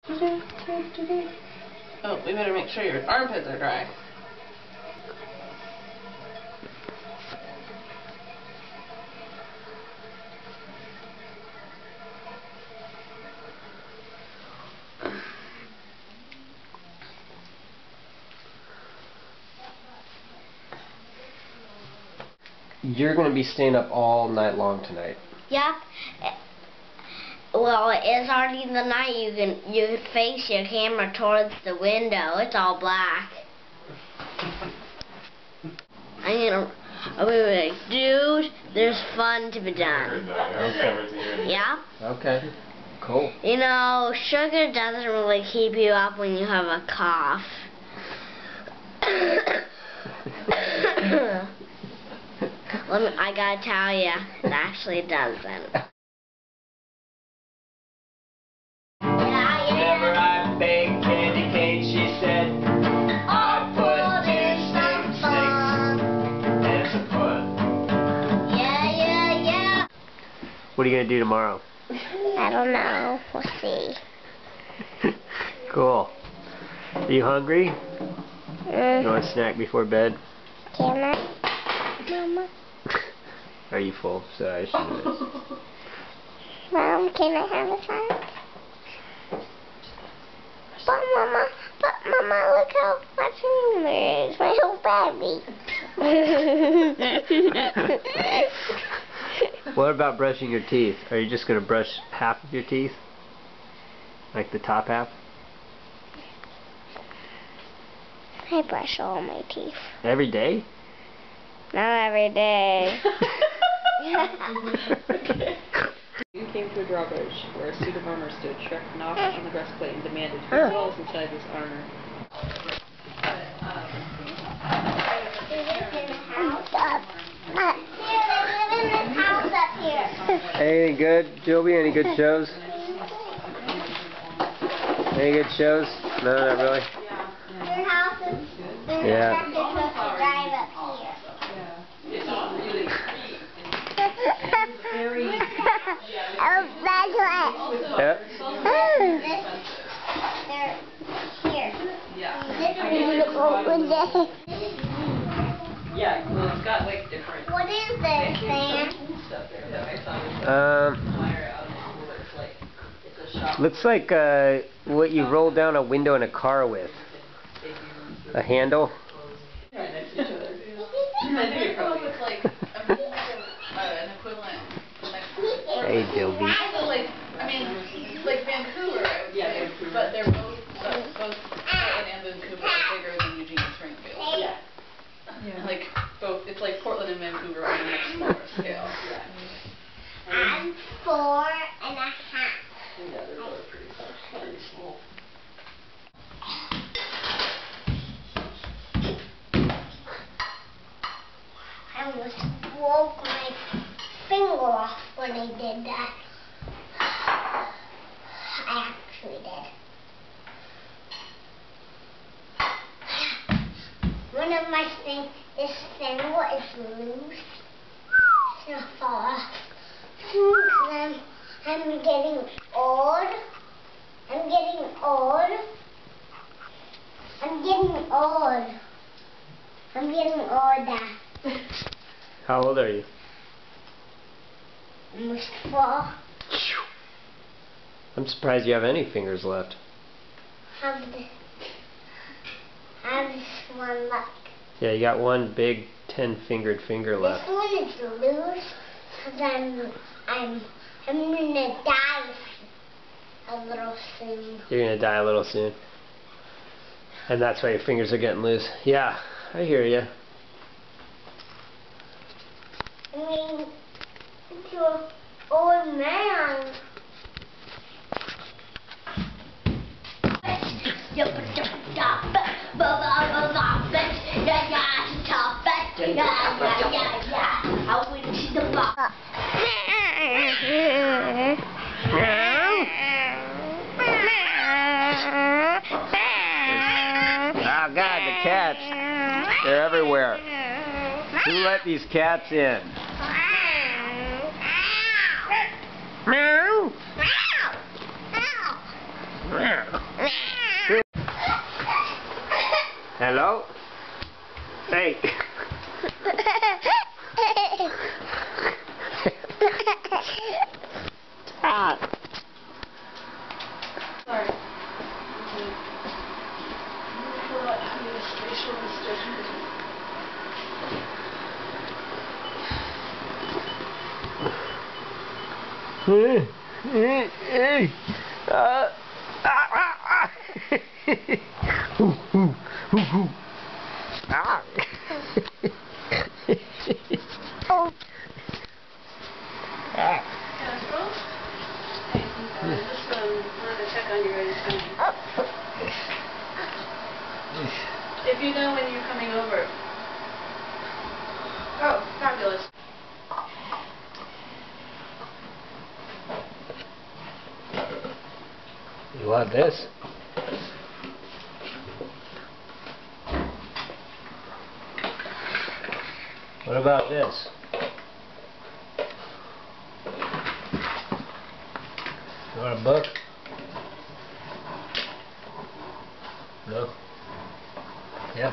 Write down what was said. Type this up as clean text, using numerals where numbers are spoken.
Oh, we better make sure your armpits are dry. You're going to be staying up all night long tonight. Yep. Well, it's already the night. You can face your camera towards the window. It's all black. I'll be like, dude, there's fun to be done. Okay. Yeah? Okay. Cool. You know, sugar doesn't really keep you up when you have a cough. I gotta tell you, it actually doesn't. Whenever I baked candy cane, she said, I put two snakes and some fun. Yeah. What are you going to do tomorrow? I don't know. We'll see. Cool. Are you hungry? You want a snack before bed? Can I, Mama? Are you full? Sorry, I shouldn't have. Mom, can I have a snack? But Mama, look how much there is. My whole body. What about brushing your teeth? Are you just going to brush half of your teeth? Like the top half? I brush all my teeth. Every day? Not every day. You came to a drawbridge where a suit of armor stood. Shrek knocked on the breastplate and demanded whose walls inside this armor. Anything good, Joby? Any good shows? Any good shows? No, not really. Your house is Yeah. supposed to drive up here. Oh, that's right. Yep. They're here. Yeah. This is the boat with this. Yeah, well, it's got like different What is this, Sam? stuff there that I thought was higher out of school. It's like, it's a shop. Looks like what you roll down a window in a car with. A handle. Right next to each other. I think it probably is like an equivalent. Hey, Joby. Like, I mean, like Vancouver, I would say, but they're both Portland and Vancouver are bigger than Eugene and Springfield. Yeah. Like both, it's like Portland and Vancouver on a much smaller scale. I'm 4.5. Yeah, they're both pretty small. I almost broke my finger off when I did that. I actually did. One of my things, this finger is loose. It's gonna fall off. Then I'm getting old. I'm getting old. How old are you? Almost 4. I'm surprised you have any fingers left. Have this one left. Yeah, you got one big 10-fingered finger left. This one is loose because I'm gonna die a little soon. You're gonna die a little soon. And that's why your fingers are getting loose. Yeah, I hear you. I mean, to an old man. I went to the box. Oh God, the cats. They're everywhere. Who let these cats in? Meow. Hello? Hey. Ah. Sorry. Facial expression. Casserole? Hey, just wanted to check on you right now. If you know when you're coming over. Oh, fabulous. You want this? What about this? You want a book? No? Yeah.